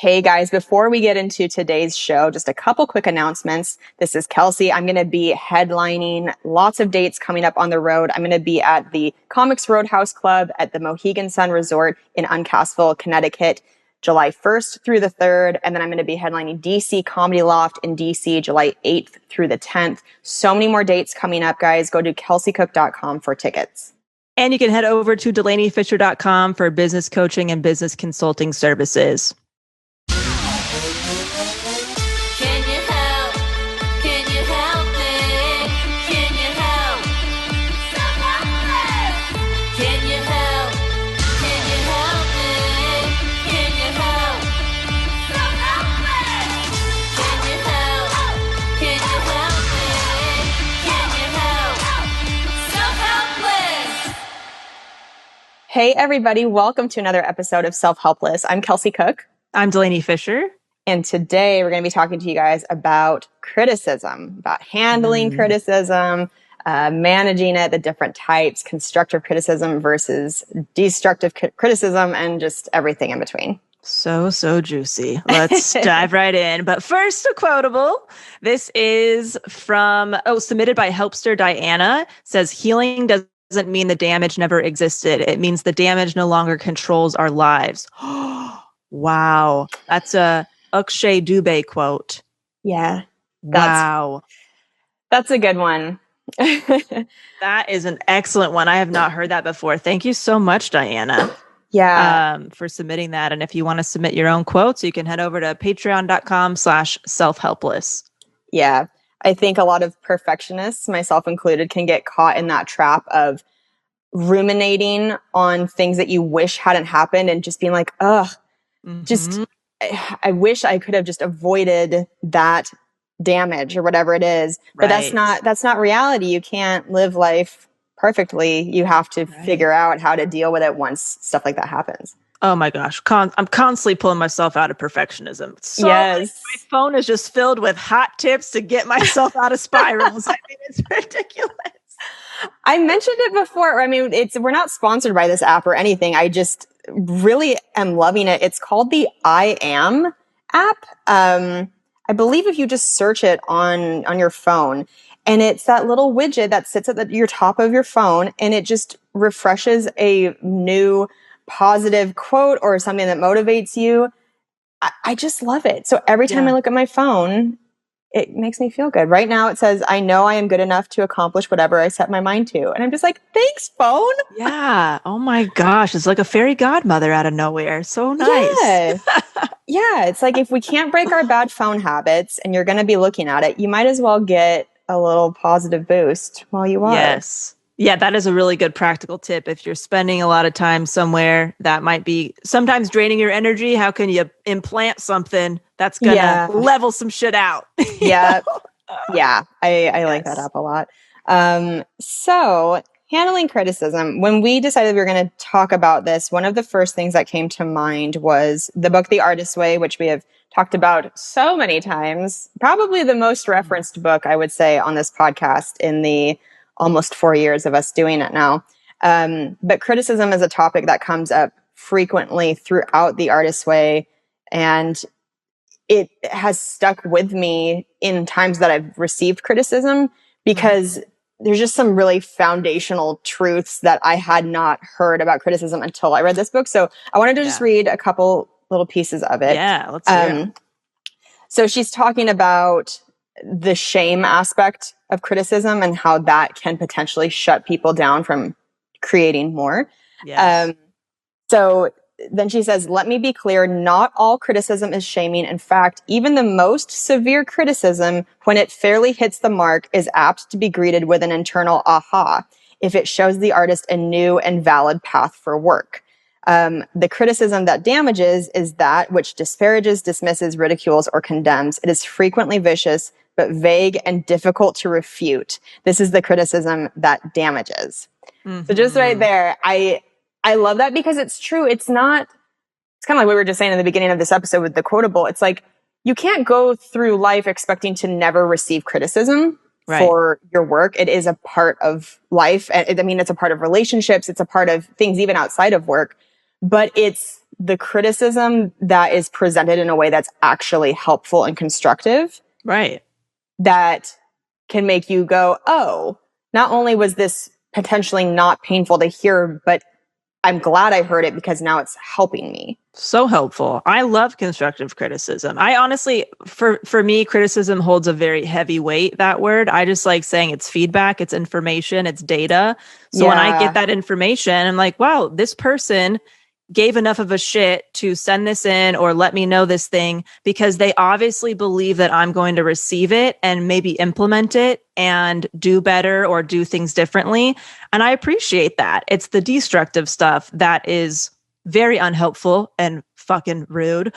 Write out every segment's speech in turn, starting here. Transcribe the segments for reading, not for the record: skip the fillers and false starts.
Hey guys, before we get into today's show, just a couple quick announcements. This is Kelsey. I'm going to be headlining lots of dates coming up on the road. I'm going to be at the Comics Roadhouse Club at the Mohegan Sun Resort in Uncasville, Connecticut, July 1st through the 3rd. And then I'm going to be headlining DC Comedy Loft in DC, July 8th through the 10th. So many more dates coming up, guys. Go to kelseycook.com for tickets. And you can head over to DelaneyFisher.com for business coaching and business consulting services. Hey, everybody. Welcome to another episode of Self-Helpless. I'm Kelsey Cook. I'm Delaney Fisher. And today we're going to be talking to you guys about criticism, about handling criticism, managing it, the different types, constructive criticism versus destructive criticism, and just everything in between. So juicy. Let's dive right in. But first, a quotable. This is from, submitted by Helpster Diana. It says, healing doesn't mean the damage never existed. It means the damage no longer controls our lives. Wow. That's a Akshay Dubey quote. Yeah. Wow. That's a good one. That is an excellent one. I have not heard that before. Thank you so much, Diana. Yeah. For submitting that. And if you want to submit your own quotes, you can head over to patreon.com/selfhelpless. Yeah. I think a lot of perfectionists, myself included, can get caught in that trap of ruminating on things that you wish hadn't happened and just being like, ugh, I wish I could have just avoided that damage or whatever it is. But that's not reality. You can't live life perfectly. You have to figure out how to deal with it once stuff like that happens. Oh my gosh. I'm constantly pulling myself out of perfectionism. Yes. My phone is just filled with hot tips to get myself out of spirals. I mean, it's ridiculous. I mentioned it before. I mean, we're not sponsored by this app or anything. I just really am loving it. It's called the I Am app. I believe if you just search it on your phone, and it's that little widget that sits at your top of your phone, and it just refreshes a new positive quote or something that motivates you. I just love it. So every time I look at my phone, it makes me feel good. Right now it says, I know I am good enough to accomplish whatever I set my mind to. And I'm just like, thanks, phone. Yeah. Oh my gosh. It's like a fairy godmother out of nowhere. So nice. Yeah. Yeah. It's like, if we can't break our bad phone habits and you're going to be looking at it, you might as well get a little positive boost while you are. Yes. Yeah, that is a really good practical tip. If you're spending a lot of time somewhere that might be sometimes draining your energy, how can you implant something that's going to level some shit out? Yeah. Yeah. I like that app a lot. So handling criticism, when we decided we were going to talk about this, one of the first things that came to mind was the book, The Artist's Way, which we have talked about so many times, probably the most referenced book, I would say, on this podcast in the almost 4 years of us doing it now. But criticism is a topic that comes up frequently throughout The Artist's Way. And it has stuck with me in times that I've received criticism because there's just some really foundational truths that I had not heard about criticism until I read this book. So I wanted to just read a couple little pieces of it. Yeah, let's hear it. So she's talking about the shame aspect of criticism and how that can potentially shut people down from creating more. Yes. So then she says, let me be clear, not all criticism is shaming. In fact, even the most severe criticism, when it fairly hits the mark, is apt to be greeted with an internal aha if it shows the artist a new and valid path for work. The criticism that damages is that which disparages, dismisses, ridicules, or condemns. It is frequently vicious, but vague and difficult to refute. This is the criticism that damages. So just right there, I love that because it's true. It's kind of like we were just saying in the beginning of this episode with the quotable. It's like, you can't go through life expecting to never receive criticism for your work. It is a part of life. I mean, it's a part of relationships. It's a part of things even outside of work, but it's the criticism that is presented in a way that's actually helpful and constructive, Right. that can make you go, oh, not only was this potentially not painful to hear, but I'm glad I heard it because now it's helping me. So helpful. I love constructive criticism. I honestly, for me, criticism holds a very heavy weight, that word. I just like saying it's feedback, it's information, it's data. So when I get Yeah. that information, I'm like, wow, this person gave enough of a shit to send this in or let me know this thing because they obviously believe that I'm going to receive it and maybe implement it and do better or do things differently. And I appreciate that. It's the destructive stuff that is very unhelpful and fucking rude.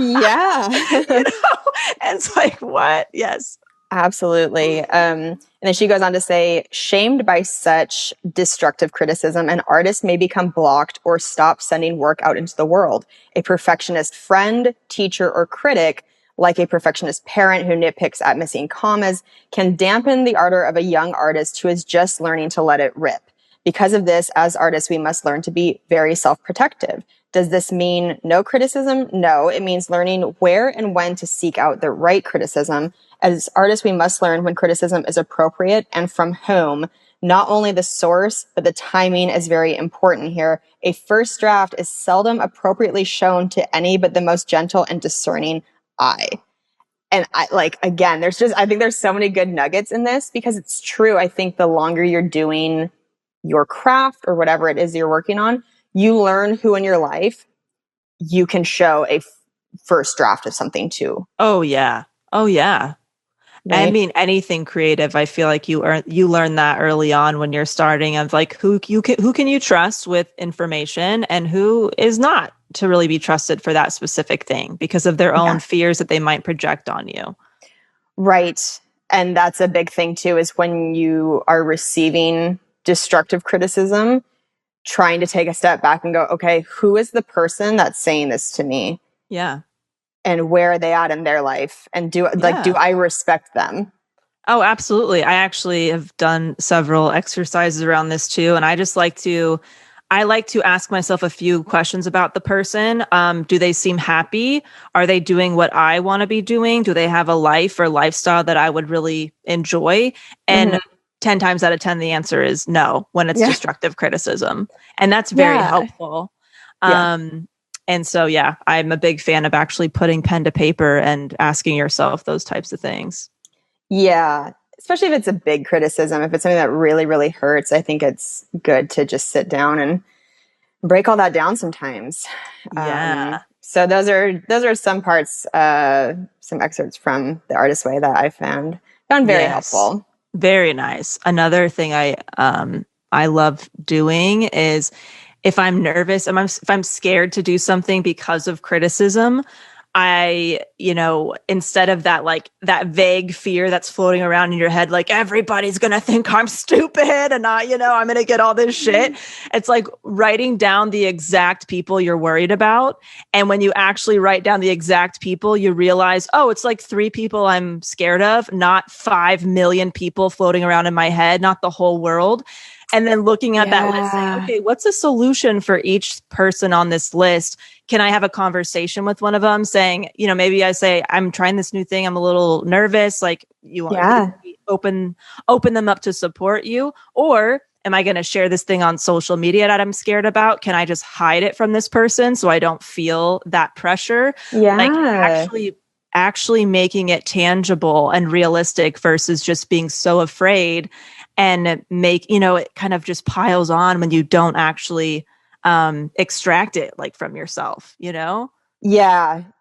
Yeah. And it's like, what? Yes. Absolutely. And then she goes on to say, shamed by such destructive criticism, an artist may become blocked or stop sending work out into the world. A perfectionist friend, teacher, or critic, like a perfectionist parent who nitpicks at missing commas, can dampen the ardor of a young artist who is just learning to let it rip. Because of this, as artists, we must learn to be very self-protective. Does this mean no criticism? No, it means learning where and when to seek out the right criticism. As artists, we must learn when criticism is appropriate and from whom. Not only the source, but the timing is very important here. A first draft is seldom appropriately shown to any but the most gentle and discerning eye. And I like, again, I think there's so many good nuggets in this because it's true. I think the longer you're doing your craft or whatever it is you're working on, you learn who in your life you can show a first draft of something to. Oh, yeah. Oh, yeah. I Right? mean, anything creative, I feel like you learn that early on when you're starting of like who can you trust with information and who is not to really be trusted for that specific thing because of their own Yeah. fears that they might project on you. Right. And that's a big thing too, is when you are receiving destructive criticism, trying to take a step back and go, okay, who is the person that's saying this to me? Yeah. And where are they at in their life? And do Yeah. I respect them? Oh, absolutely. I actually have done several exercises around this too. And I like to ask myself a few questions about the person. Do they seem happy? Are they doing what I want to be doing? Do they have a life or lifestyle that I would really enjoy? And Mm-hmm. 10 times out of 10, the answer is no when it's Yeah. destructive criticism. And that's very Yeah. helpful. Yeah. And so, yeah, I'm a big fan of actually putting pen to paper and asking yourself those types of things. Yeah. Especially if it's a big criticism, if it's something that really, really hurts, I think it's good to just sit down and break all that down sometimes. Yeah. So those are some parts, some excerpts from The Artist's Way that I found very Yes. helpful. Very nice. Another thing I love doing is if I'm nervous, if I'm scared to do something because of criticism, instead of that like that vague fear that's floating around in your head, like everybody's gonna think I'm stupid and I'm gonna get all this shit. It's like writing down the exact people you're worried about. And when you actually write down the exact people, you realize, oh, it's like 3 people I'm scared of, not 5 million people floating around in my head, not the whole world. And then looking at that list saying, Yeah. okay, what's a solution for each person on this list? Can I have a conversation with one of them saying, maybe I say, I'm trying this new thing. I'm a little nervous. Like Yeah. open them up to support you. Or am I going to share this thing on social media that I'm scared about? Can I just hide it from this person so I don't feel that pressure? Like Yeah. actually making it tangible and realistic versus just being so afraid and it kind of just piles on when you don't actually extract it like from yourself. Yeah.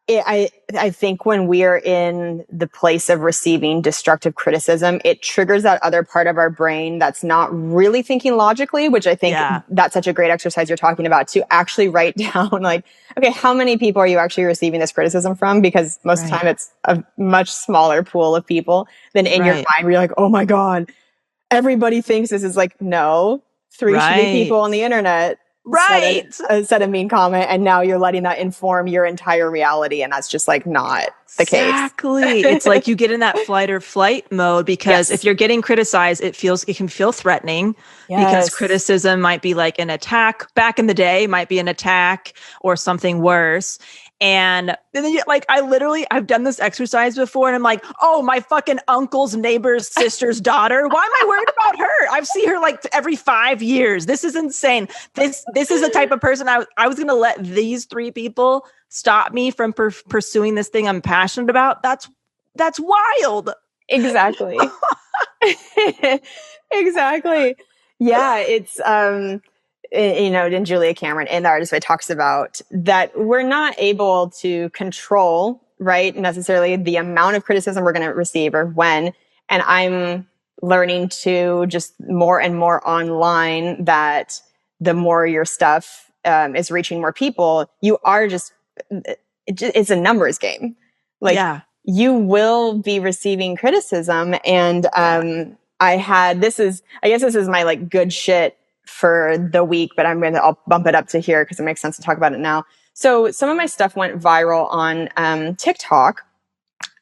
I think when we're in the place of receiving destructive criticism, it triggers that other part of our brain that's not really thinking logically, which I think Yeah. that's such a great exercise you're talking about, to actually write down like, okay, how many people are you actually receiving this criticism from? Because most of the Right. time it's a much smaller pool of people than in your Right. mind where you're like, oh my God, everybody thinks this is like, no, 3 shitty Right. people on the internet. Right. said a mean comment, and now you're letting that inform your entire reality, and that's just like not the case. Exactly. It's like you get in that flight or flight mode because if Yes. you're getting criticized, it can feel threatening because Yes. criticism might be like an attack. Back in the day, might be an attack or something worse. And then like I've done this exercise before and I'm like, oh, my fucking uncle's neighbor's sister's daughter. Why am I worried about her? I've seen her like every 5 years. This is insane. This is the type of person I was going to let these 3 people stop me from pursuing this thing I'm passionate about. That's wild. Exactly. Exactly. Yeah, it's and Julia Cameron in The Artist Way talks about that we're not able to control, right, necessarily the amount of criticism we're going to receive or when. And I'm learning to just more and more online that the more your stuff is reaching more people, you are it's a numbers game. Like, Yeah. you will be receiving criticism. And I guess this is my like good shit for the week, but I'll bump it up to here because it makes sense to talk about it now. So some of my stuff went viral on TikTok.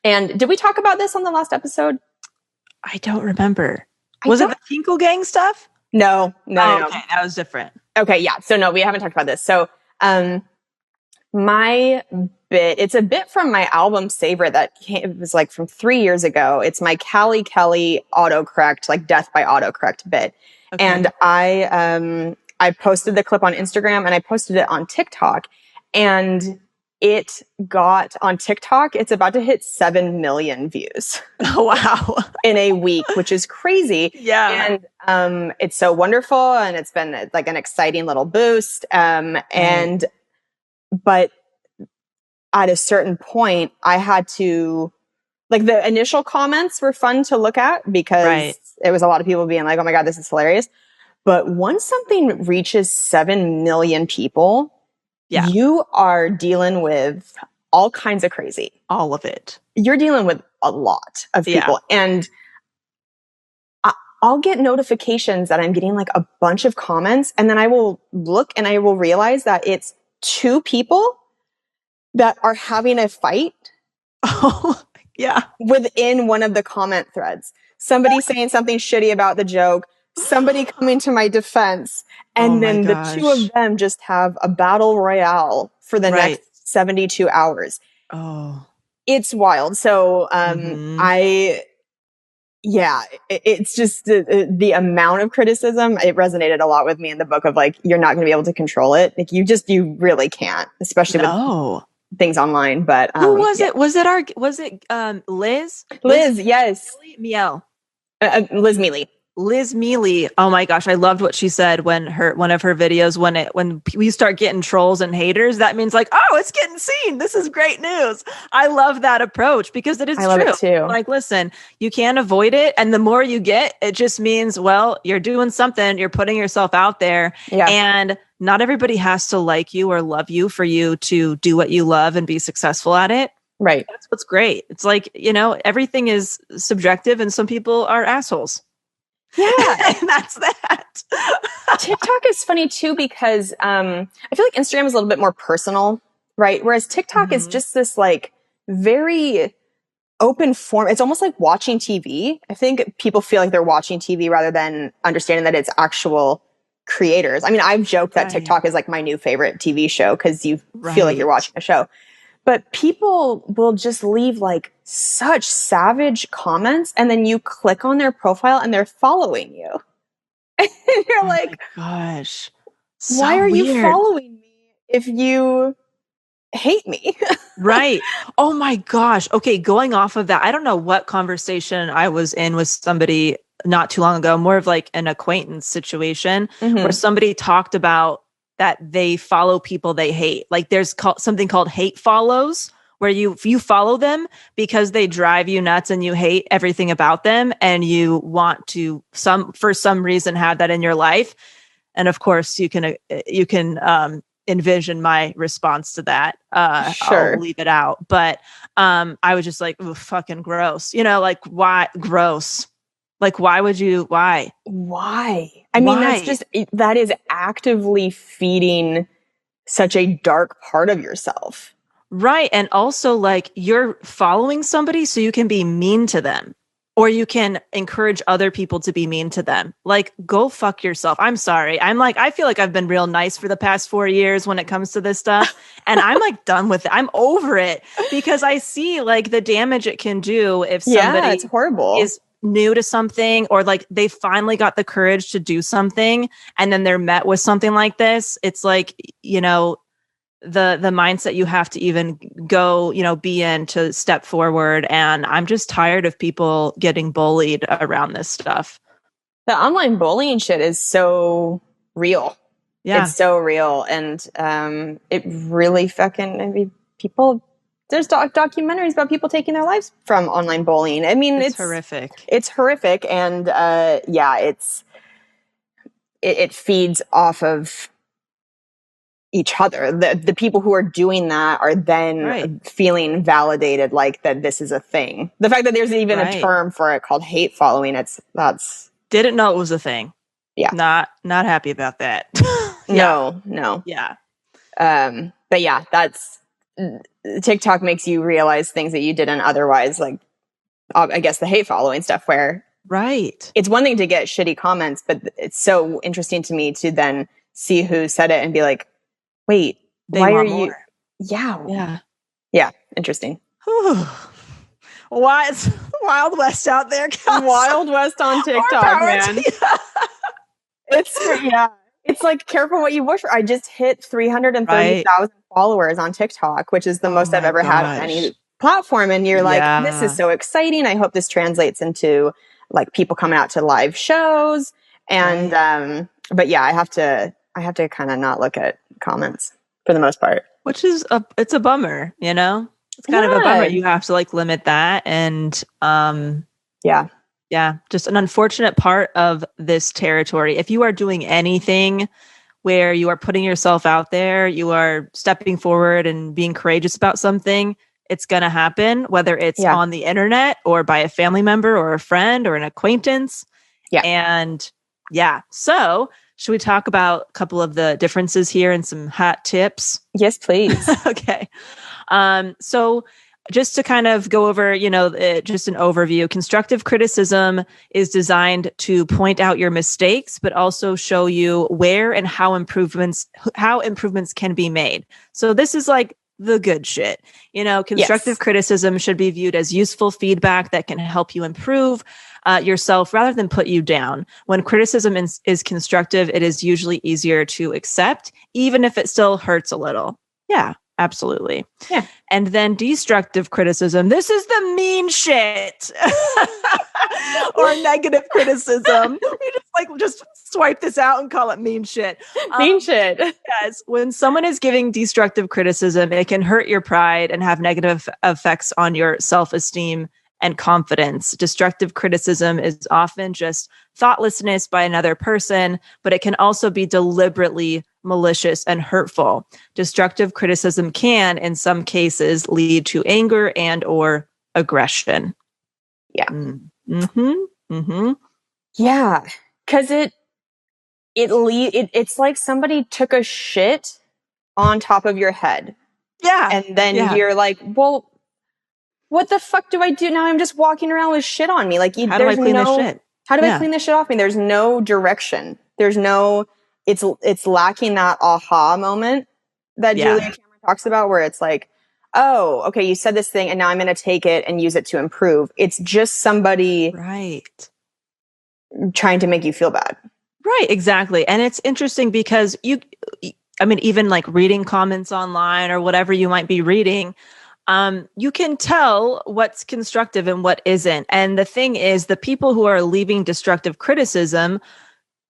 And did we talk about this on the last episode? I don't remember. Was it the Tinkle Gang stuff? No. Okay, that was different. Okay, yeah. So no, we haven't talked about this. So my bit, it's a bit from my album Savor it was like from 3 years ago. It's my Callie Kelly autocorrect, like death by autocorrect bit. Okay. And I posted the clip on Instagram and I posted it on TikTok, and it got on TikTok. It's about to hit 7 million views. Oh, wow. In a week, which is crazy. Yeah. And it's so wonderful. And it's been like an exciting little boost. But at a certain point, I had to, like, the initial comments were fun to look at because it was a lot of people being like, oh my God, this is hilarious. But once something reaches 7 million people, you are dealing with all kinds of crazy. All of it. You're dealing with a lot of people. And I'll get notifications that I'm getting like a bunch of comments, and then I will look and I will realize that it's 2 people that are having a fight. Oh, yeah. Within one of the comment threads. Somebody saying something shitty about the joke, somebody coming to my defense, and then the 2 of them just have a battle royale for the next 72 hours. Oh. It's wild. So it's just the amount of criticism. It resonated a lot with me in the book of like, you're not going to be able to control it. Like you really can't, especially with things online. But who was it? Was it Liz? Liz, yes. Miel. Liz Mealy. Liz Mealy. Oh my gosh, I loved what she said when one of her videos, when we start getting trolls and haters, that means like, oh, it's getting seen. This is great news. I love that approach because it is true. I love it too. Like, listen, you can't avoid it, and the more you get, it just means, well, you're doing something. You're putting yourself out there, and not everybody has to like you or love you for you to do what you love and be successful at it. Right. That's what's great. It's like, everything is subjective, and some people are assholes. Yeah. And that's that. TikTok is funny too because I feel like Instagram is a little bit more personal, right? Whereas TikTok is just this like very open form. It's almost like watching TV. I think people feel like they're watching TV rather than understanding that it's actual creators. I mean, I've joked that TikTok is like my new favorite TV show because you feel like you're watching a show. But people will just leave like such savage comments, and then you click on their profile and they're following you. And you're like, gosh, why are you following me if you hate me? Right. Oh my gosh. Okay. Going off of that, I don't know what conversation I was in with somebody not too long ago, more of like an acquaintance situation where somebody talked about that they follow people they hate. Like there's something called hate follows, where you follow them because they drive you nuts and you hate everything about them, and you want to for some reason have that in your life. And of course you can envision my response to that. Sure. I'll leave it out. But I was just like, ooh, fucking gross. Like, why? Gross. Like, why would you? Why? I mean, Why? that is actively feeding such a dark part of yourself. Right. And also, like, you're following somebody so you can be mean to them, or you can encourage other people to be mean to them. Like, go fuck yourself. I'm sorry. I feel like I've been real nice for the past 4 years when it comes to this stuff. And I'm like done with it. I'm over it because I see like the damage it can do if Yeah, it's somebody horrible. is new to something, or like they finally got the courage to do something and then they're met with something like this. It's like, the mindset you have to even go, be in to step forward. And I'm just tired of people getting bullied around this stuff. The online bullying shit is so real. Yeah, It's so real. And it really fucking, I mean, people, there's documentaries about people taking their lives from online bullying. I mean, it's horrific. it's horrific. And yeah, it feeds off of each other. The people who are doing that are then Right. feeling validated, like that this is a thing. The fact that there's even a Right. term for it called hate following, that's Didn't know it was a thing. yeah. Not happy about that. Yeah. No. Yeah. But yeah, that's TikTok makes you realize things that you didn't otherwise, like I guess the hate following stuff, where Right. it's one thing to get shitty comments, but it's so interesting to me to then see who said it and be like, wait, They why are want you? more. Yeah. Yeah. Interesting. Why it's Wild West out there, guys. Wild West on TikTok, man. It's like careful what you wish for. I just hit 330,000 followers on TikTok, which is the most I've ever had on any platform. And you're like, this is so exciting. I hope this translates into like people coming out to live shows. And but yeah, I have to kind of not look at comments for the most part. Which is it's a bummer, It's kind of a bummer. You have to like limit that. And yeah, just an unfortunate part of this territory. If you are doing anything where you are putting yourself out there, you are stepping forward and being courageous about something, it's going to happen, whether it's on the internet or by a family member or a friend or an acquaintance. Yeah. And yeah. So should we talk about a couple of the differences here and some hot tips? Yes, please. Okay. So just to kind of go over, just an overview, constructive criticism is designed to point out your mistakes, but also show you where and how improvements can be made. So this is like the good shit. Constructive criticism should be viewed as useful feedback that can help you improve yourself rather than put you down. When criticism is constructive, it is usually easier to accept, even if it still hurts a little. Yeah. Absolutely. Yeah. And then destructive criticism. This is the mean shit or negative criticism. We just swipe this out and call it mean shit. Mean shit. Yes. When someone is giving destructive criticism, it can hurt your pride and have negative effects on your self-esteem and confidence. Destructive criticism is often just thoughtlessness by another person, but it can also be deliberately malicious and hurtful. Destructive criticism can, in some cases, lead to anger and or aggression. Yeah. Mm-hmm. Mm-hmm. Yeah. Because it's like somebody took a shit on top of your head. Yeah. And then you're like, well, what the fuck do I do now? I'm just walking around with shit on me. Like, how do I clean this shit? How do I clean this shit off me? There's no direction. It's lacking that aha moment that Julia Cameron talks about, where it's like, oh, okay, you said this thing and now I'm going to take it and use it to improve. It's just somebody trying to make you feel bad. Right, exactly. And it's interesting because even like reading comments online or whatever you might be reading, you can tell what's constructive and what isn't. And the thing is, the people who are leaving destructive criticism,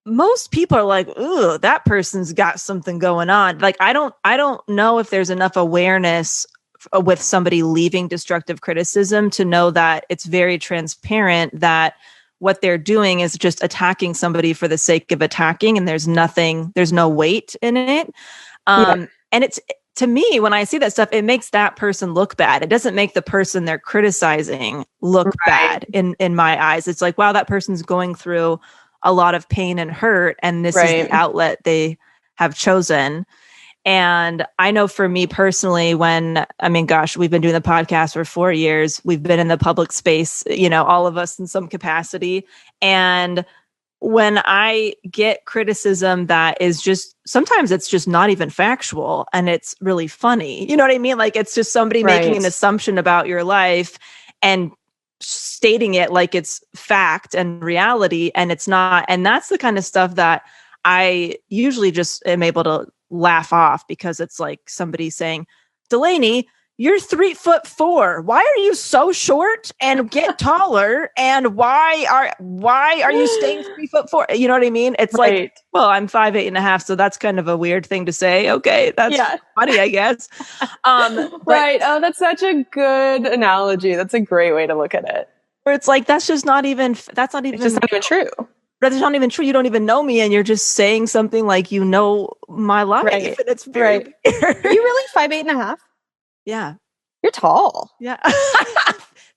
most people are like, ooh, that person's got something going on. Like, I don't know if there's enough awareness with somebody leaving destructive criticism to know that it's very transparent that what they're doing is just attacking somebody for the sake of attacking. And there's no weight in it. And to me, when I see that stuff, it makes that person look bad. It doesn't make the person they're criticizing look bad in my eyes. It's like, wow, that person's going through a lot of pain and hurt, and this is the outlet they have chosen. And I know for me personally, we've been doing the podcast for 4 years. We've been in the public space, all of us in some capacity. And when I get criticism that is sometimes it's just not even factual and it's really funny. You know what I mean? Like it's just somebody making an assumption about your life and stating it like it's fact and reality, and it's not. And that's the kind of stuff that I usually just am able to laugh off, because it's like somebody saying, Delaney, you're 3'4". Why are you so short? And get taller. And why are you staying 3'4"? You know what I mean? It's like, well, I'm 5'8.5", so that's kind of a weird thing to say. Okay, that's funny, I guess. Right. Oh, that's such a good analogy. That's a great way to look at it. Where it's like that's not even it's just not even true. But it's not even true. You don't even know me, and you're just saying something like my life, and it's very weird. Are you really 5'8.5"? Yeah. You're tall. Yeah.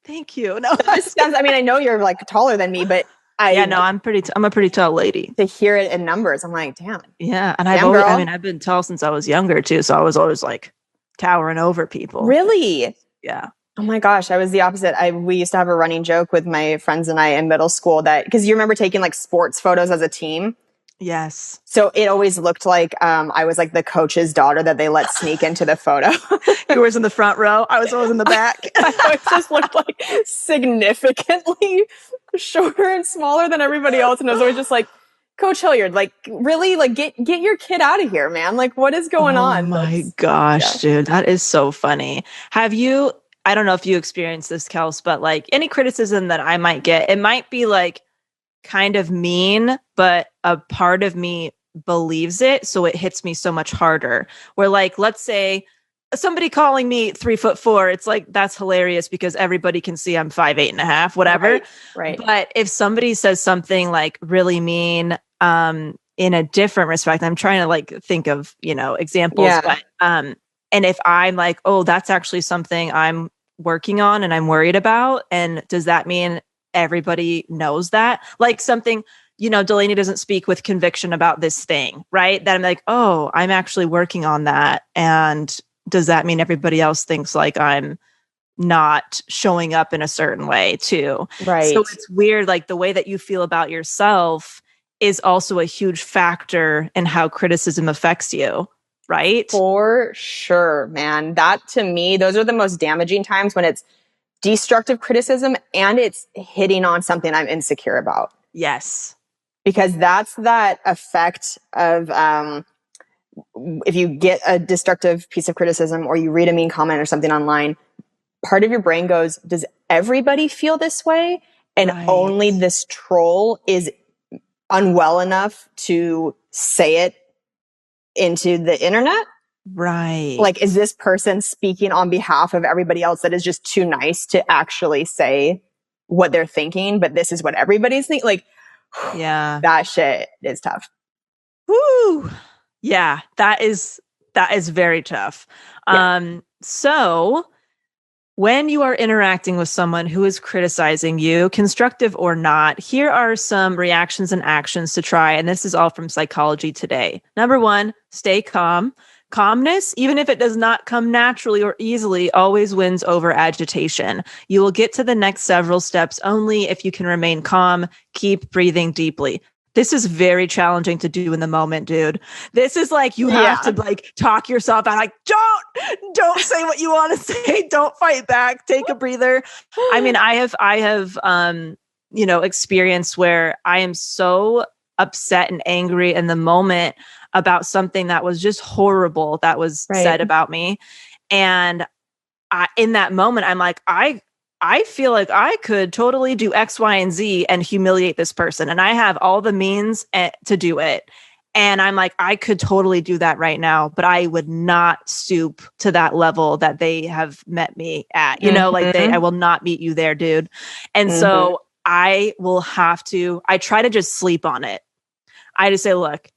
Thank you. No, I know you're like taller than me, but I'm a pretty tall lady. To hear it in numbers, I'm like, damn. Yeah. And I've been tall since I was younger too. So I was always like towering over people. Really? Yeah. Oh my gosh, I was the opposite. We used to have a running joke with my friends and I in middle school that, because you remember taking like sports photos as a team? Yes. So it always looked like I was like the coach's daughter that they let sneak into the photo. You was in the front row. I was always in the back. I always just looked like significantly shorter and smaller than everybody else. And I was always just like, Coach Hilliard, like really, like get your kid out of here, man. Like what is going on? Oh my gosh, dude. That is so funny. I don't know if you experienced this, Kels, but like any criticism that I might get, it might be like kind of mean, but a part of me believes it, so it hits me so much harder. Where like, let's say somebody calling me 3'4", it's like, that's hilarious because everybody can see I'm 5'8.5", whatever. Right. But if somebody says something like really mean, in a different respect, I'm trying to like think of, examples, but, and if I'm like, oh, that's actually something I'm working on and I'm worried about, and does that mean everybody knows that? Like something, Delaney doesn't speak with conviction about this thing, right? That I'm like, oh, I'm actually working on that. And does that mean everybody else thinks like I'm not showing up in a certain way too? Right. So it's weird. Like the way that you feel about yourself is also a huge factor in how criticism affects you. Right? For sure, man. That to me, those are the most damaging times, when it's destructive criticism and it's hitting on something I'm insecure about. Yes. Because that's that effect of, if you get a destructive piece of criticism or you read a mean comment or something online, part of your brain goes, does everybody feel this way? And only this troll is unwell enough to say it into the internet? Right. Like, is this person speaking on behalf of everybody else that is just too nice to actually say what they're thinking, but this is what everybody's thinking? Like, yeah, that shit is tough. Woo. Yeah, that is very tough. Yeah. So when you are interacting with someone who is criticizing you, constructive or not, here are some reactions and actions to try. And this is all from Psychology Today. Number 1, stay calm. Calmness, even if it does not come naturally or easily, always wins over agitation. You will get to the next several steps only if you can remain calm. Keep breathing deeply. This is very challenging to do in the moment, dude. This is like, you have to like talk yourself out. Like, don't say what you want to say. Don't fight back. Take a breather. I mean, I have, experience where I am so upset and angry in the moment about something that was just horrible that was said about me. And in that moment, I'm like, I feel like I could totally do X, Y, and Z and humiliate this person. And I have all the means to do it. And I'm like, I could totally do that right now, but I would not stoop to that level that they have met me at, I will not meet you there, dude. And so I try to just sleep on it. I just say, look,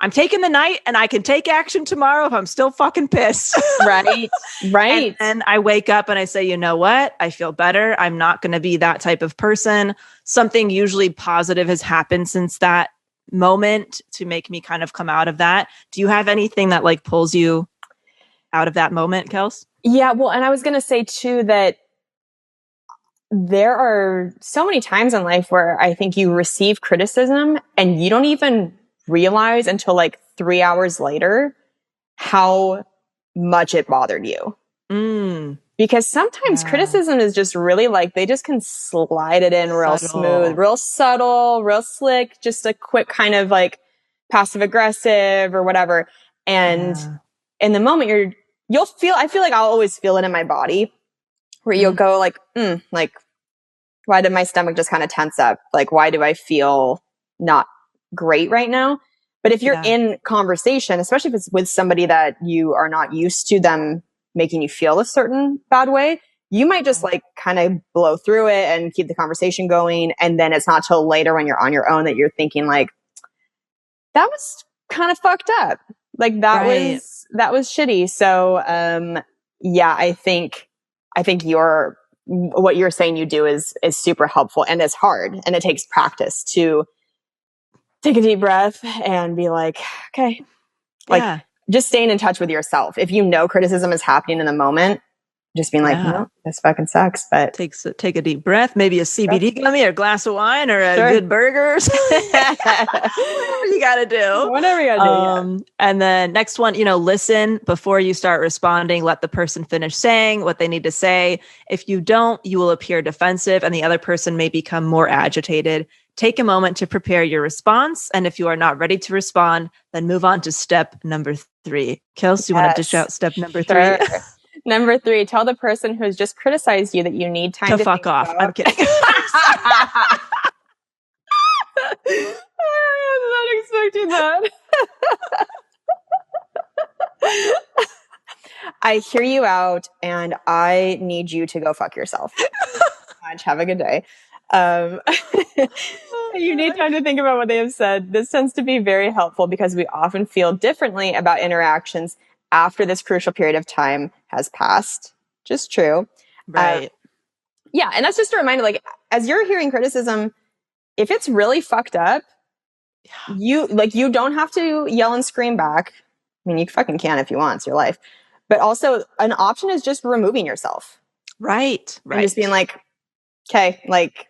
I'm taking the night and I can take action tomorrow if I'm still fucking pissed. Right. Right. And then I wake up and I say, you know what? I feel better. I'm not going to be that type of person. Something usually positive has happened since that moment to make me kind of come out of that. Do you have anything that like pulls you out of that moment, Kels? Yeah. Well, and I was going to say too that there are so many times in life where I think you receive criticism and you don't even realize until like 3 hours later how much it bothered you. Because sometimes criticism is just really like, they just can slide it in real smooth, real subtle, real slick, just a quick kind of like passive aggressive or whatever. And in the moment you'll feel, I feel like I'll always feel it in my body where you'll go like, like, why did my stomach just kind of tense up? Like, why do I feel not great right now? But if you're in conversation, especially if it's with somebody that you are not used to them making you feel a certain bad way, you might just like kind of blow through it and keep the conversation going. And then it's not till later when you're on your own that you're thinking like, that was kind of fucked up. Like that was shitty. So, yeah, I think what you're saying you do is super helpful, and it's hard, and it takes practice to take a deep breath and be like, okay, like just staying in touch with yourself. If you know criticism is happening in the moment, just being like, no, this fucking sucks. But take a deep breath, maybe a CBD gummy or a glass of wine or a good burger. Whatever you got to do. Whatever you got to do. And then next one, listen before you start responding. Let the person finish saying what they need to say. If you don't, you will appear defensive and the other person may become more agitated. Take a moment to prepare your response. And if you are not ready to respond, then move on to step number 3. Kels, do you want to dish out step number 3? Number 3, tell the person who has just criticized you that you need time to fuck off. I'm kidding. I was not expecting that. I hear you out and I need you to go fuck yourself. Have a good day. You need time to think about what they have said. This tends to be very helpful because we often feel differently about interactions after this crucial period of time has passed. Just true. Right. Yeah. And that's just a reminder, like, as you're hearing criticism, if it's really fucked up, you don't have to yell and scream back. I mean, you fucking can if you want. It's your life. But also an option is just removing yourself. Right. And just being like, okay, like,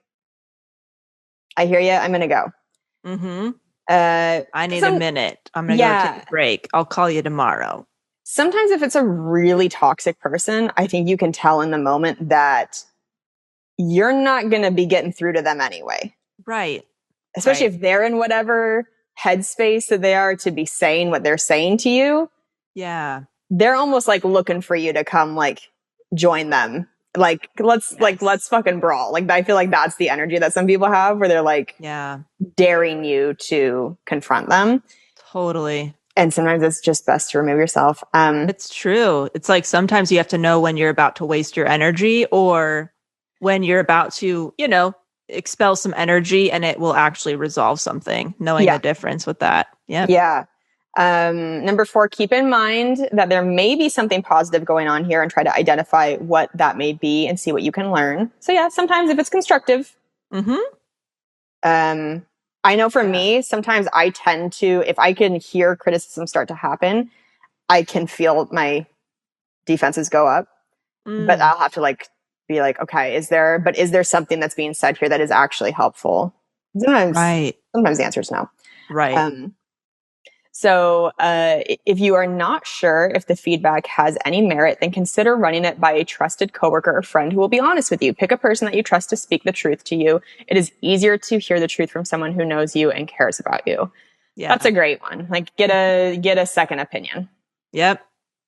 I hear you. I'm going to go. I need a minute. I'm going to go take a break. I'll call you tomorrow. Sometimes if it's a really toxic person, I think you can tell in the moment that you're not going to be getting through to them anyway. Right. Especially if they're in whatever headspace that they are to be saying what they're saying to you. Yeah. They're almost like looking for you to come like join them. Like, let's fucking brawl. Like, I feel like that's the energy that some people have where they're like, daring you to confront them. Totally. And sometimes it's just best to remove yourself. It's true. It's like sometimes you have to know when you're about to waste your energy or when you're about to, expel some energy and it will actually resolve something, knowing the difference with that. Yeah. Number 4, keep in mind that there may be something positive going on here and try to identify what that may be and see what you can learn. So yeah, sometimes if it's constructive, I know for me, sometimes I tend to, if I can hear criticism start to happen, I can feel my defenses go up, but I'll have to like be like, okay, is there something that's being said here that is actually helpful? Sometimes the answer is no. Right. So if you are not sure if the feedback has any merit, then consider running it by a trusted coworker or friend who will be honest with you. Pick a person that you trust to speak the truth to you. It is easier to hear the truth from someone who knows you and cares about you. Yeah. That's a great one. Like get a second opinion. Yep.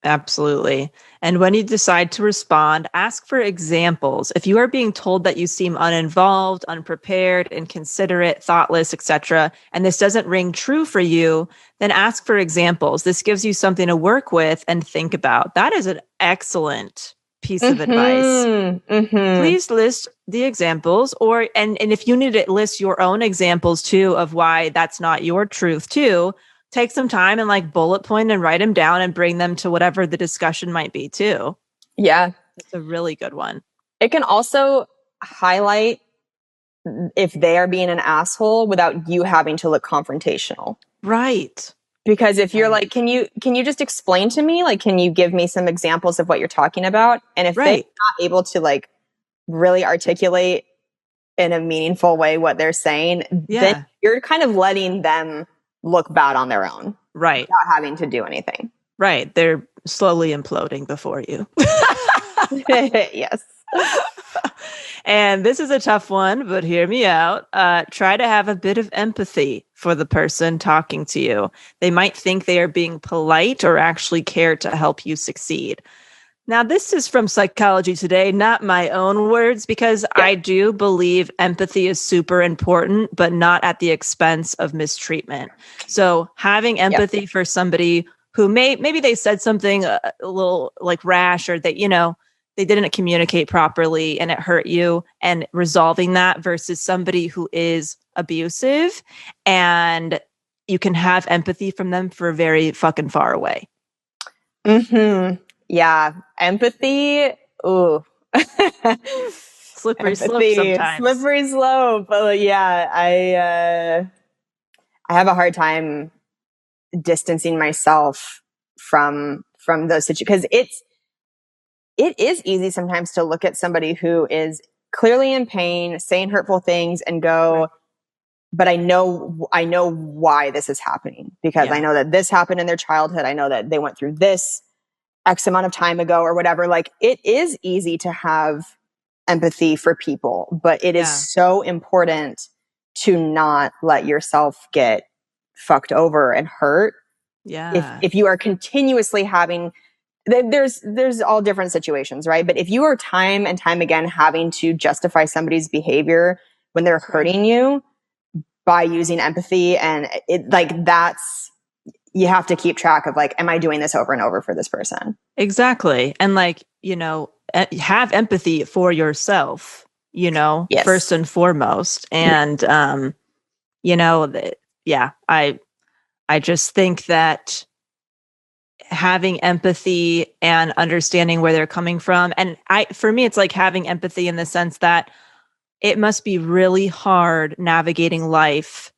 Absolutely. And when you decide to respond, ask for examples. If you are being told that you seem uninvolved, unprepared, inconsiderate, thoughtless, etc., and this doesn't ring true for you, then ask for examples. This gives you something to work with and think about. That is an excellent piece of advice. Please list the examples and if you need to list your own examples too of why that's not your truth too, take some time and like bullet point and write them down and bring them to whatever the discussion might be too. Yeah. That's a really good one. It can also highlight if they are being an asshole without you having to look confrontational. Right. Because if you're like, can you just explain to me? Like, can you give me some examples of what you're talking about? And if they're not able to like really articulate in a meaningful way what they're saying, then you're kind of letting them look bad on their own. Right. Without having to do anything. Right. They're slowly imploding before you. Yes. And this is a tough one, but hear me out. Try to have a bit of empathy for the person talking to you. They might think they are being polite or actually care to help you succeed. Now, this is from Psychology Today, not my own words, because I do believe empathy is super important, but not at the expense of mistreatment. So having empathy for somebody who maybe they said something a little like rash, or that, they didn't communicate properly and it hurt you, and resolving that versus somebody who is abusive, and you can have empathy from them for very fucking far away. Mm-hmm. Yeah. Empathy. Ooh. Slippery slope sometimes. Slippery slope. But yeah, I have a hard time distancing myself from those situations, because it is easy sometimes to look at somebody who is clearly in pain, saying hurtful things, and go, but I know why this is happening, because I know that this happened in their childhood. I know that they went through this X amount of time ago or whatever. Like, it is easy to have empathy for people, but it is so important to not let yourself get fucked over and hurt. Yeah. If you are continuously having, there's all different situations, right? But if you are time and time again having to justify somebody's behavior when they're hurting you by using empathy, and it like, that's, you have to keep track of like, am I doing this over and over for this person? Exactly. And like, have empathy for yourself, first and foremost. And, I just think that having empathy and understanding where they're coming from. And for me, it's like having empathy in the sense that it must be really hard navigating life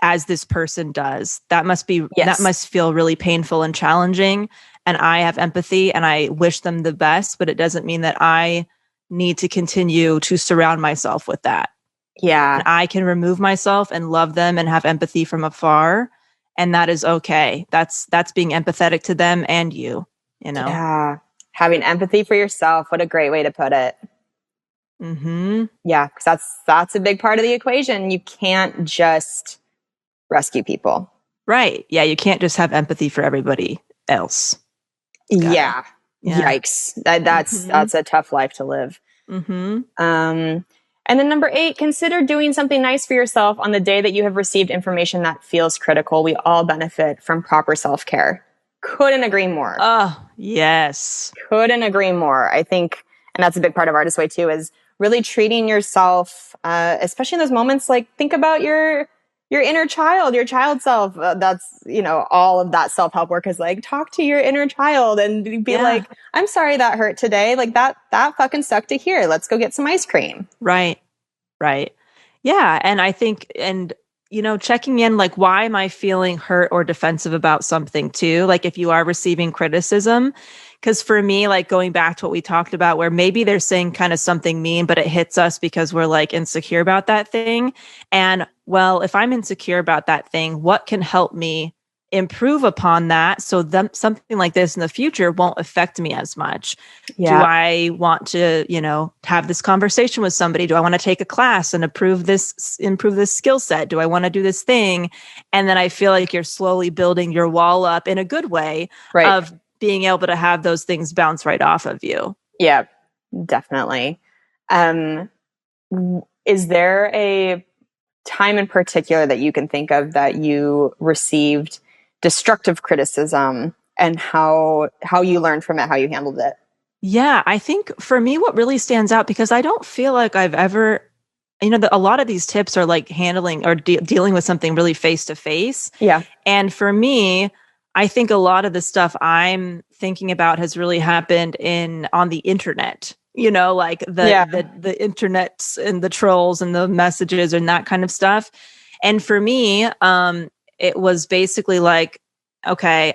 as this person does. That must feel really painful and challenging. And I have empathy and I wish them the best, but it doesn't mean that I need to continue to surround myself with that. Yeah. And I can remove myself and love them and have empathy from afar. And that is okay. That's being empathetic to them and you. Yeah. Having empathy for yourself. What a great way to put it. Mm-hmm. Yeah. Because that's a big part of the equation. You can't just rescue people. Right. Yeah. You can't just have empathy for everybody else. Yeah. Yikes. That's a tough life to live. Mm-hmm. And then number 8, consider doing something nice for yourself on the day that you have received information that feels critical. We all benefit from proper self-care. Couldn't agree more. Oh, yes. Couldn't agree more. I think, and that's a big part of Artist Way too, is really treating yourself, especially in those moments. Like, think about your inner child, your child self. That's, all of that self-help work is like, talk to your inner child and be like, I'm sorry that hurt today. Like, that fucking sucked to hear. Let's go get some ice cream. Right. Yeah. And I think, checking in, like, why am I feeling hurt or defensive about something too? Like, if you are receiving criticism, because for me, like, going back to what we talked about, where maybe they're saying kind of something mean, but it hits us because we're like insecure about that thing. And well, if I'm insecure about that thing, what can help me improve upon that so something like this in the future won't affect me as much? Do I want to, have this conversation with somebody? Do I want to take a class and improve this skill set? Do I want to do this thing? And then I feel like you're slowly building your wall up in a good way of being able to have those things bounce right off of you. Yeah, definitely. Is there a time in particular that you can think of that you received destructive criticism, and how you learned from it, how you handled it? Yeah, I think for me, what really stands out, because I don't feel like I've ever a lot of these tips are like handling or dealing with something really face to face. Yeah. And for me, I think a lot of the stuff I'm thinking about has really happened on the internet. Like Yeah. the internets and the trolls and the messages and that kind of stuff. And for me, it was basically like, okay,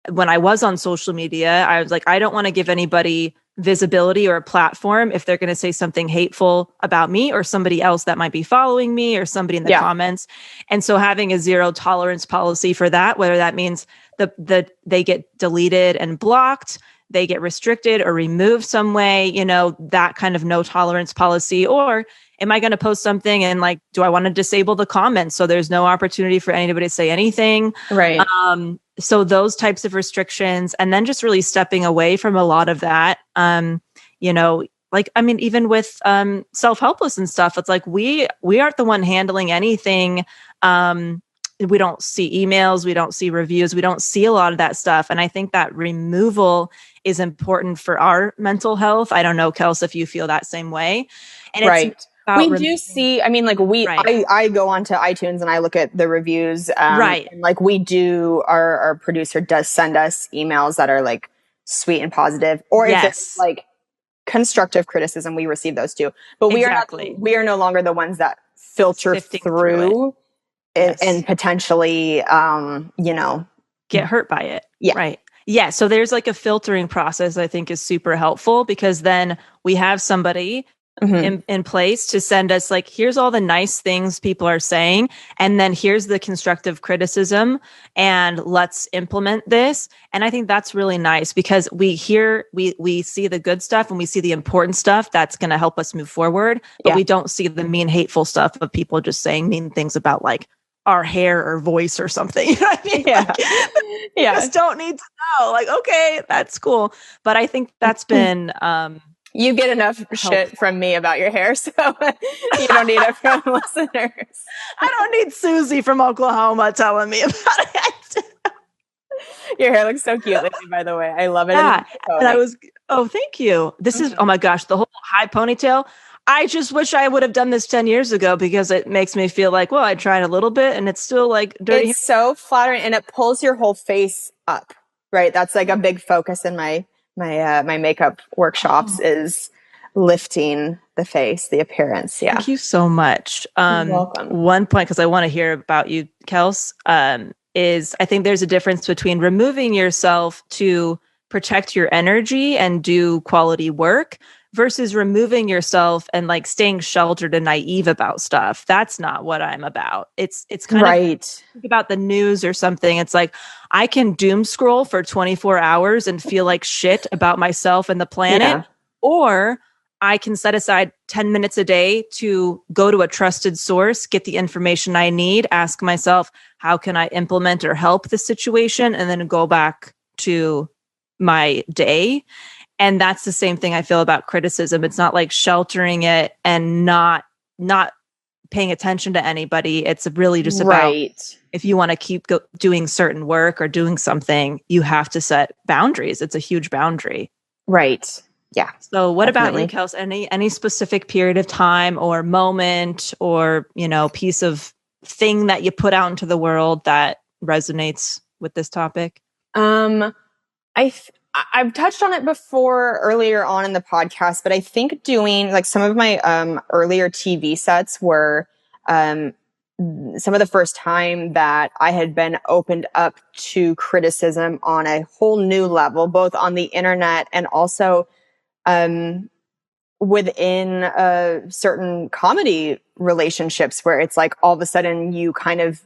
when I was on social media, I was like, I don't want to give anybody visibility or a platform if they're going to say something hateful about me or somebody else that might be following me or somebody in the Yeah. comments. And so having a zero tolerance policy for that, whether that means they get deleted and blocked, they get restricted or removed some way, that kind of no tolerance policy. Or am I going to post something and like, do I want to disable the comments so there's no opportunity for anybody to say anything? Right. So those types of restrictions, and then just really stepping away from a lot of that. Even with self-helpless and stuff, it's like we aren't the one handling anything. We don't see emails, we don't see reviews, we don't see a lot of that stuff. And I think that removal is important for our mental health. I don't know, Kels, if you feel that same way. And Right. it's about We do see, I mean, like right. I go onto iTunes and I look at the reviews. Right. And like we do, our producer does send us emails that are like sweet and positive, or if it's Yes. like constructive criticism, we receive those too. But Exactly. we are no longer the ones that filter Sifting through it. through Yes. and potentially, get hurt by it. Yeah. Right. Yeah. So there's like a filtering process I think is super helpful, because then we have somebody in place to send us like, here's all the nice things people are saying. And then here's the constructive criticism, and let's implement this. And I think that's really nice, because we see the good stuff and we see the important stuff that's going to help us move forward, but we don't see the mean, hateful stuff of people just saying mean things about like our hair or voice or something. You know what I mean? Yeah. You just don't need to know. Like, okay, that's cool. But I think that's been you get enough shit from me about your hair, so you don't need it from listeners. I don't need Susie from Oklahoma telling me about it. Your hair looks so cute lately, by the way. I love it. Yeah. And thank you. This is, oh my gosh, the whole high ponytail. I just wish I would have done this 10 years ago, because it makes me feel like, well, I tried a little bit and it's still like dirty. It's so flattering, and it pulls your whole face up, right? That's like a big focus in my makeup workshops is lifting the face, the appearance. Yeah. Thank you so much. You're welcome. One point, because I want to hear about you, Kels, is I think there's a difference between removing yourself to protect your energy and do quality work versus removing yourself and like staying sheltered and naive about stuff. That's not what I'm about. It's kind right. of about the news or something. It's like I can doom scroll for 24 hours and feel like shit about myself and the planet, or I can set aside 10 minutes a day to go to a trusted source, get the information I need, ask myself, how can I implement or help the situation, and then go back to my day. And that's the same thing I feel about criticism. It's not like sheltering it and not paying attention to anybody. It's really just about if you want to keep doing certain work or doing something, you have to set boundaries. It's a huge boundary. Right. Yeah. So what about you, Kels? Any specific period of time or moment or, piece of thing that you put out into the world that resonates with this topic? I've touched on it before earlier on in the podcast, but I think doing like some of my earlier TV sets were some of the first time that I had been opened up to criticism on a whole new level, both on the internet and also within certain comedy relationships, where it's like all of a sudden you kind of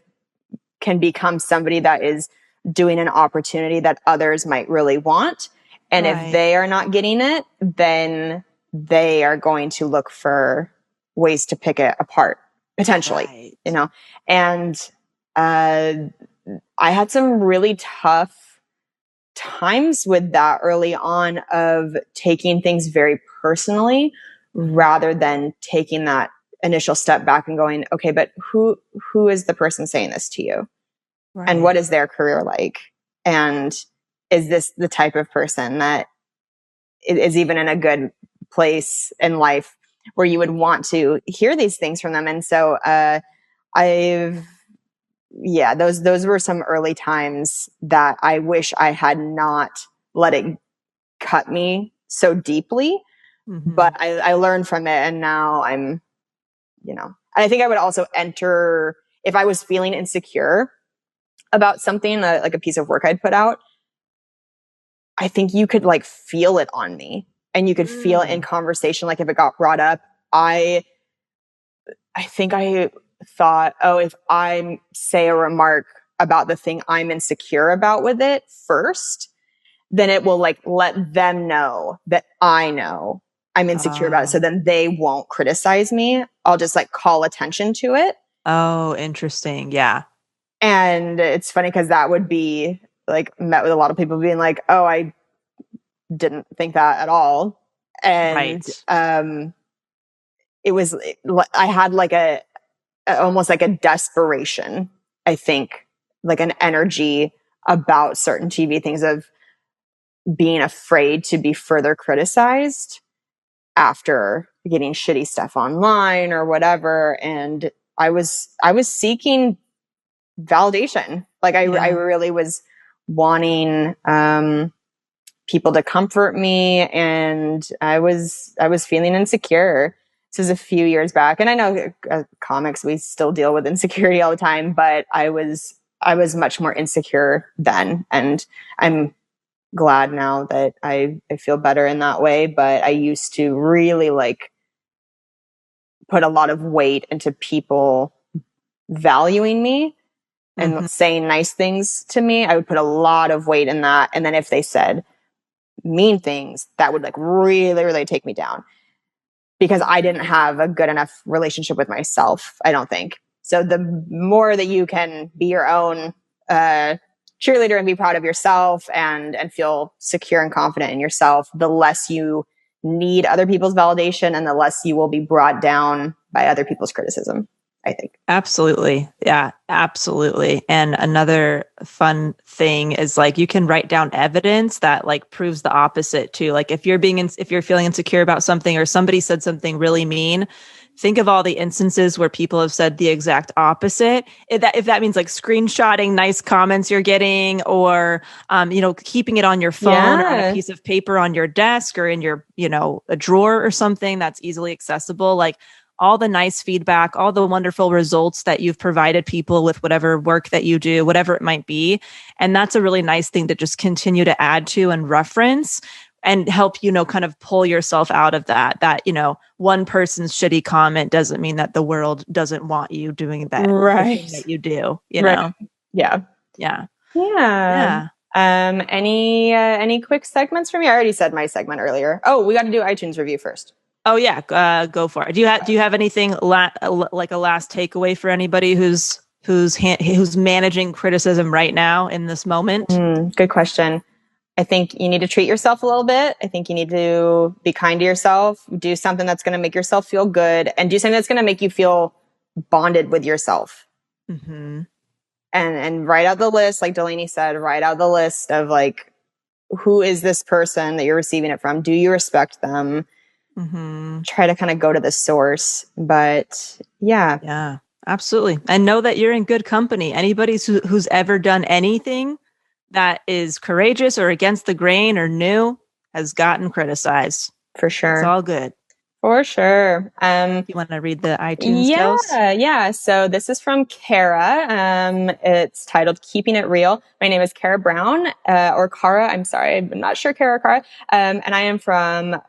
can become somebody that is doing an opportunity that others might really want. And if they are not getting it, then they are going to look for ways to pick it apart, potentially, And I had some really tough times with that early on, of taking things very personally rather than taking that initial step back and going, okay, but who is the person saying this to you? And what is their career like? And is this the type of person that is even in a good place in life where you would want to hear these things from them. And so those were some early times that I wish I had not let it cut me so deeply. But I learned from it, and now I'm, I think I would also enter, if I was feeling insecure about something, like a piece of work I'd put out, I think you could like feel it on me, and you could feel it in conversation. Like if it got brought up, I think I thought, oh, if I say a remark about the thing I'm insecure about with it first, then it will like let them know that I know I'm insecure about it. So then they won't criticize me. I'll just like call attention to it. Oh, interesting. Yeah. And it's funny because that would be like met with a lot of people being like, oh, I didn't think that at all. And it was, I had like almost like a desperation, I think, like an energy about certain TV things of being afraid to be further criticized after getting shitty stuff online or whatever. And I was seeking validation. Like I really was wanting, people to comfort me, and I was feeling insecure. This is a few years back, and I know comics, we still deal with insecurity all the time, but I was much more insecure then, and I'm glad now that I feel better in that way. But I used to really like put a lot of weight into people valuing me and saying nice things to me. I would put a lot of weight in that, and then if they said mean things, that would like really, really take me down, because I didn't have a good enough relationship with myself, I don't think. So the more that you can be your own cheerleader and be proud of yourself and feel secure and confident in yourself, the less you need other people's validation, and the less you will be brought down by other people's criticism, I think. Absolutely. Yeah, absolutely. And another fun thing is like you can write down evidence that like proves the opposite too. Like if you're feeling insecure about something, or somebody said something really mean, think of all the instances where people have said the exact opposite. If that means like screenshotting nice comments you're getting, or keeping it on your phone or on a piece of paper on your desk or in your, a drawer or something that's easily accessible. Like all the nice feedback, all the wonderful results that you've provided people with whatever work that you do, whatever it might be. And that's a really nice thing to just continue to add to and reference and help, kind of pull yourself out of that, one person's shitty comment doesn't mean that the world doesn't want you doing that, right, that you do, know? Yeah. Any quick segments for me? I already said my segment earlier. Oh, we got to do iTunes review first. Oh yeah, go for it. Do you have anything like a last takeaway for anybody who's managing criticism right now in this moment? Good question. I think you need to treat yourself a little bit. I think you need to be kind to yourself, do something that's going to make yourself feel good, and do something that's going to make you feel bonded with yourself. And write out the list, like Delaney said, write out the list of like, who is this person that you're receiving it from? Do you respect them? Try to kind of go to the source. But yeah, absolutely. And know that you're in good company. Anybody who's ever done anything that is courageous or against the grain or new has gotten criticized. For sure. It's all good. For sure. You want to read the iTunes skills? Yeah. So this is from Kara. It's titled Keeping It Real. My name is Kara Brown, or Kara. I'm sorry. I'm not sure, Kara or Kara. And I am from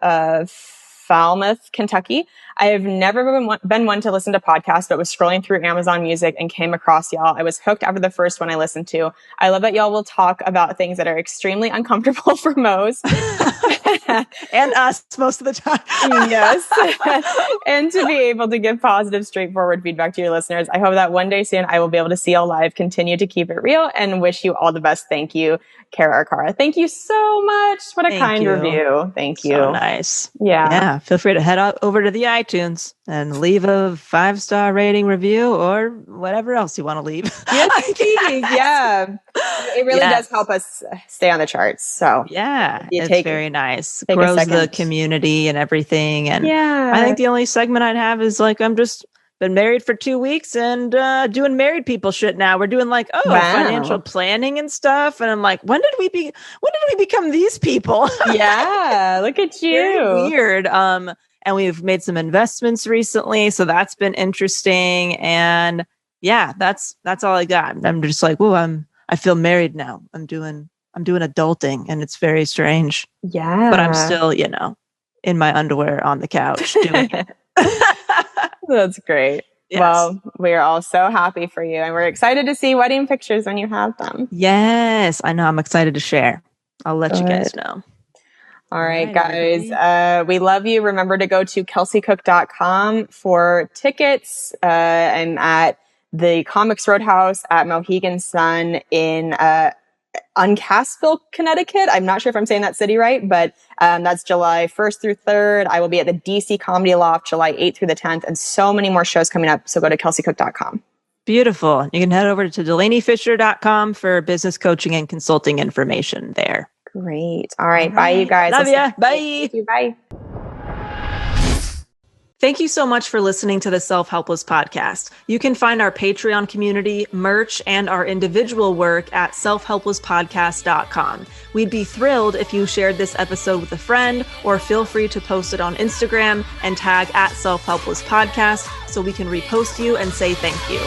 Falmouth, Kentucky. I have never been one to listen to podcasts, but was scrolling through Amazon Music and came across y'all. I was hooked after the first one I listened to. I love that y'all will talk about things that are extremely uncomfortable for most. And us most of the time. Yes. And to be able to give positive, straightforward feedback to your listeners. I hope that one day soon I will be able to see y'all live. Continue to keep it real and wish you all the best. Thank you, Kara or Kara. Thank you so much. What a kind review. Thank you. So nice. Yeah. Feel free to head over to the iTunes and leave a 5-star rating review or whatever else you want to leave. Yes, please. Yeah. It really does help us stay on the charts. So yeah, it's very nice. take a grows the second. community and everything. And Yeah. I think the only segment I'd have is like, I'm just been married for 2 weeks and doing married people shit now. We're doing like, financial planning and stuff. And I'm like, when did we become these people? Yeah, look at you. Very weird. And we've made some investments recently, so that's been interesting. And yeah, that's all I got. I'm just like, I feel married now. I'm doing adulting, and it's very strange. Yeah. But I'm still, in my underwear on the couch doing it. That's great. Yes. Well, we are all so happy for you, and we're excited to see wedding pictures when you have them. Yes, I know. I'm excited to share. I'll let you guys know. All right, guys. We love you. Remember to go to kelseycook.com for tickets. I'm at the Comics Roadhouse at Mohegan Sun in Uncasville, Connecticut. I'm not sure if I'm saying that city right, but that's July 1st through 3rd. I will be at the DC Comedy Loft July 8th through the 10th, and so many more shows coming up. So go to kelseycook.com. Beautiful. You can head over to DelaneyFisher.com for business coaching and consulting information there. Great. All right. Bye, you guys. Love ya. Bye. Thank you. Bye. Thank you so much for listening to the Self-Helpless podcast. You can find our Patreon community, merch, and our individual work at selfhelplesspodcast.com. We'd be thrilled if you shared this episode with a friend, or feel free to post it on Instagram and tag at Self-Helpless Podcast so we can repost you and say thank you.